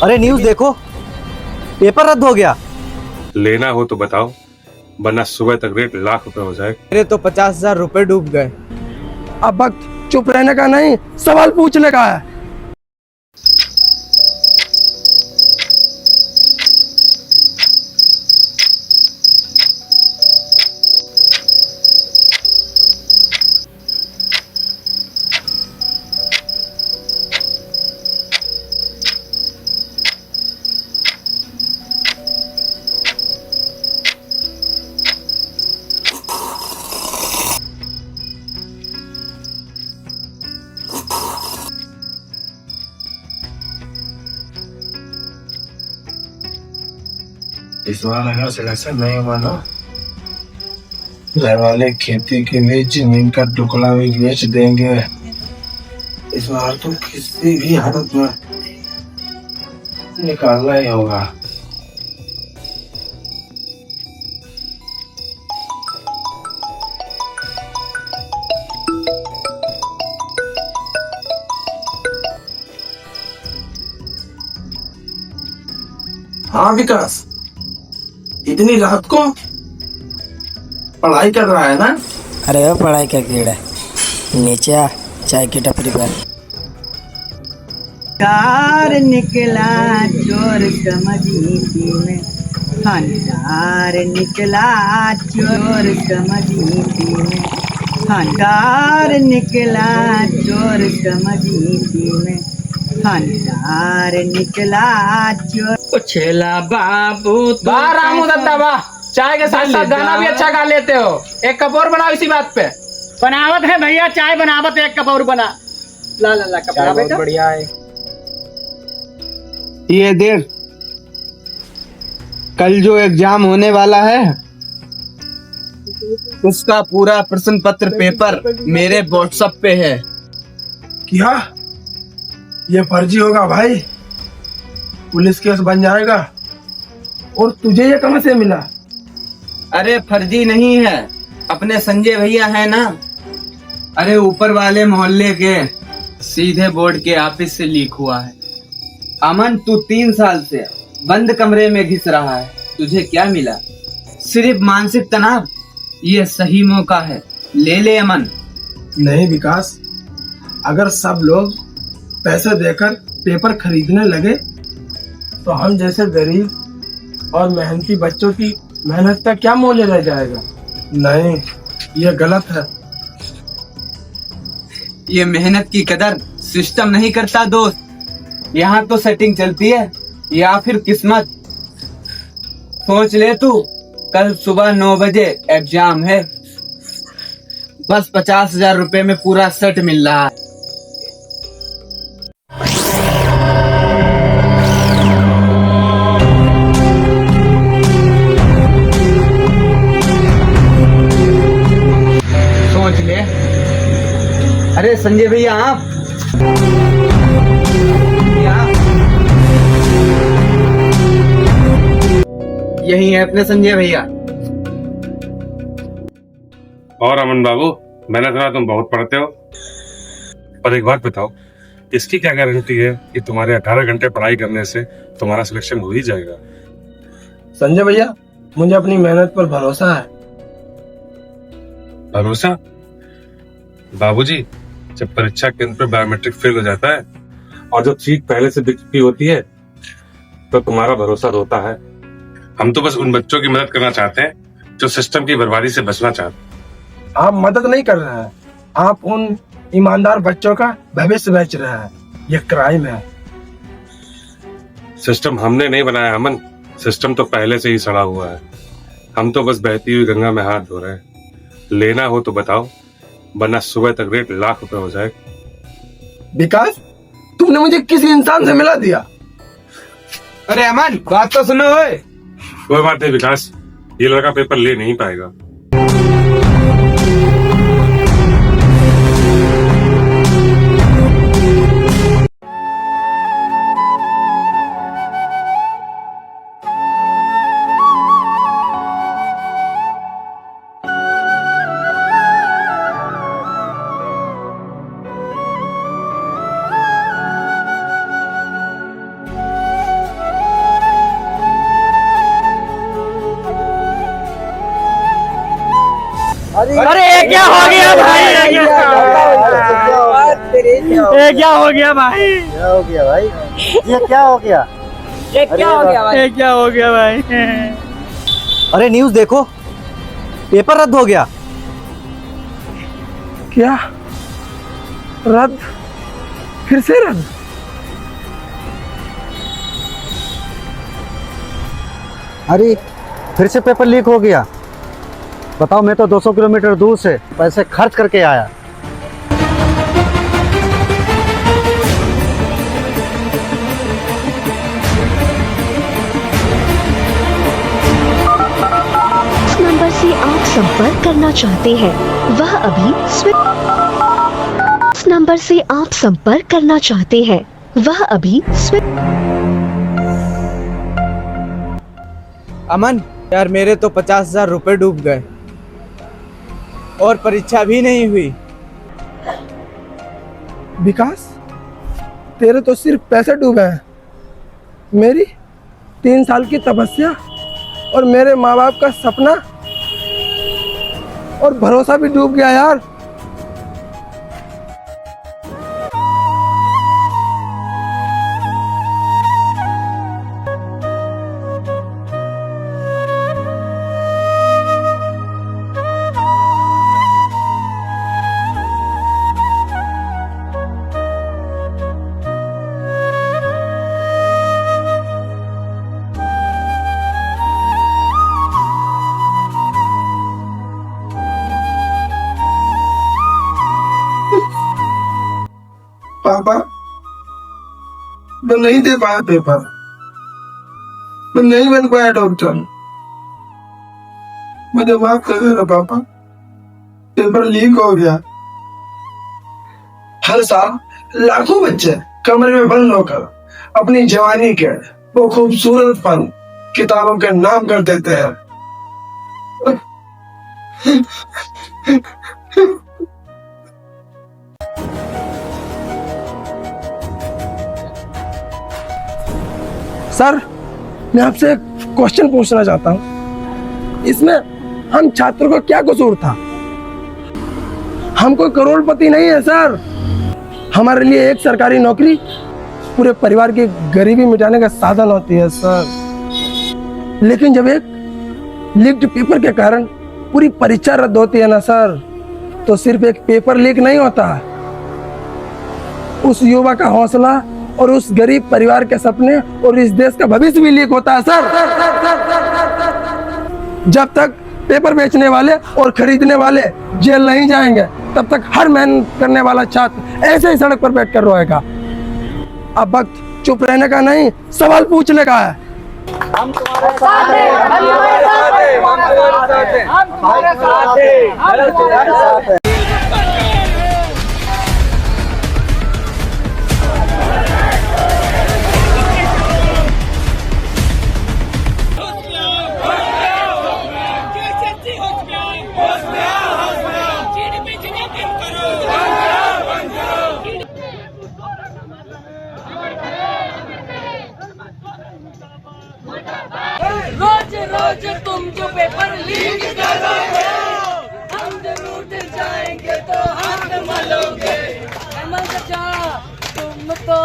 अरे न्यूज़ देखो, पेपर रद्द हो गया। लेना हो तो बताओ, वरना सुबह तक रेट लाख रुपए हो जाए। मेरे तो 50,000 रुपए डूब गए। अब वक्त चुप रहने का नहीं, सवाल पूछने का है। इस बार अगर सिलेक्शन नहीं हुआ ना, घर वाले खेती के लिए जमीन का टुकड़ा भी बेच देंगे। इस बार तो किसी भी हालत में निकालना ही होगा। हाँ विकास, इतनी रात को पढ़ाई कर रहा है ना? अरे वो पढ़ाई का कीड़ा, नीचे आ, चाय की टपरी पर। कार निकला चोर समझी में, खानदार निकला चोर समझी में, खानदार निकला चोर समझी में, खानदार निकला चोर। छेला बाबू वाह रामू दत्ता वाह, चाय के साथ साथ गाना भी अच्छा गा लेते हो। एक कप और बनाओ इसी बात पे। बनावत है भैया, चाय बनावत, एक कप और बना। ला ला ला कप ला बेटा। बढ़िया है। ये देख, कल जो एग्जाम होने वाला है उसका पूरा प्रश्न पत्र पेपर मेरे व्हाट्सएप पे है। क्या ये फर्जी होगा भाई? पुलिस केस बन जाएगा। और तुझे ये कहां से मिला? अरे फर्जी नहीं है, अपने संजय भैया है ना, अरे ऊपर वाले मोहल्ले के सीधे बोर्ड के ऑफिस से लीक हुआ है। अमन, तू 3 साल से बंद कमरे में घिस रहा है, तुझे क्या मिला? सिर्फ मानसिक तनाव। ये सही मौका है, ले ले अमन। नहीं विकास, अगर सब लोग पैसे देकर पेपर खरीदने लगे तो हम जैसे गरीब और मेहनती बच्चों की मेहनत का क्या मूल्य रह जाएगा? नहीं, ये गलत है। ये मेहनत की कदर सिस्टम नहीं करता दोस्त, यहाँ तो सेटिंग चलती है या फिर किस्मत। सोच ले तू, कल सुबह 9 बजे एग्जाम है, बस 50,000 रुपए में पूरा सेट मिल रहा है। सोच ले। अरे संजय भैया आप यही है अपने संजय भैया। और अमन बाबू, मैंने सुना तुम बहुत पढ़ते हो, पर एक बात बताओ, इसकी क्या गारंटी है कि तुम्हारे 18 घंटे पढ़ाई करने से तुम्हारा सिलेक्शन हो ही जाएगा? संजय भैया, मुझे अपनी मेहनत पर भरोसा है। भरोसा? बाबूजी, जब परीक्षा केंद्र पर बायोमेट्रिक फेल हो जाता है और जब सीट पहले से बिक चुकी होती है तो तुम्हारा भरोसा रोता है। हम तो बस उन बच्चों की मदद करना चाहते हैं जो सिस्टम की बर्बादी से बचना चाहते हैं। आप मदद नहीं कर रहे हैं, आप उन ईमानदार बच्चों का भविष्य बेच रहे हैं। ये क्राइम है। सिस्टम हमने नहीं बनाया अमन, सिस्टम तो पहले से ही सड़ा हुआ है। हम तो बस बहती हुई गंगा में हाथ धो रहे हैं। लेना हो तो बताओ, वरना सुबह तक रेट लाख रुपए हो जाए। विकास, तुमने मुझे किस इंसान से मिला दिया? अरे अमन, बात तो सुनो। ओए, कोई बात नहीं विकास, ये लड़का पेपर ले नहीं पाएगा। अरे ये क्या हो गया भाई? ये क्या हो गया भाई? क्या हो गया भाई? ये क्या हो गया? ये क्या हो गया भाई? ये क्या हो गया भाई? अरे न्यूज़ देखो, पेपर रद्द हो गया। क्या रद्द? फिर से रद्द? अरे फिर से पेपर लीक हो गया। बताओ, मैं तो 200 किलोमीटर दूर से पैसे खर्च करके आया। नंबर से आप संपर्क करना चाहते हैं वह अभी इस नंबर से आप संपर्क करना चाहते हैं वह अभी अमन यार, मेरे तो 50,000 रुपए डूब गए और परीक्षा भी नहीं हुई। विकास, तेरे तो सिर्फ पैसे डूबे हैं। मेरी 3 साल की तपस्या और मेरे माँ बाप का सपना और भरोसा भी डूब गया यार। पापा, मैं नहीं दे पाया पेपर। मैं नहीं बन पाया डॉक्टर। मुझे माफ कर देना पापा, पेपर लीक हो गया। हर साल लाखों बच्चे कमरे में बंद होकर अपनी जवानी के वो खूबसूरत पल किताबों के नाम कर देते हैं। सर, मैं आपसे एक क्वेश्चन पूछना चाहता हूँ। इसमें हम छात्रों को क्या कसूर था? हम कोई करोड़पति नहीं है सर। हमारे लिए एक सरकारी नौकरी पूरे परिवार की गरीबी मिटाने का साधन होती है सर। लेकिन जब एक लीक्ड पेपर के कारण पूरी परीक्षा रद्द होती है ना सर, तो सिर्फ एक पेपर लीक नहीं होता, उस युवा का हौसला और उस गरीब परिवार के सपने और इस देश का भविष्य भी लीक होता है सर। जब तक पेपर बेचने वाले और खरीदने वाले जेल नहीं जाएंगे, तब तक हर मेहनत करने वाला छात्र ऐसे ही सड़क पर बैठकर रोएगा। अब वक्त चुप रहने का नहीं, सवाल पूछने का है। हम तुम्हारे साथ हैं, हम तुम्हारे साथ हैं, हम तुम्हारे साथ हैं, हम तुम्हारे साथ हैं। रोज रोज तुम जो पेपर लीक करोगे, हम जरूर जाएंगे तो हाथ मलोगे। अहमद चाचा, तुम तो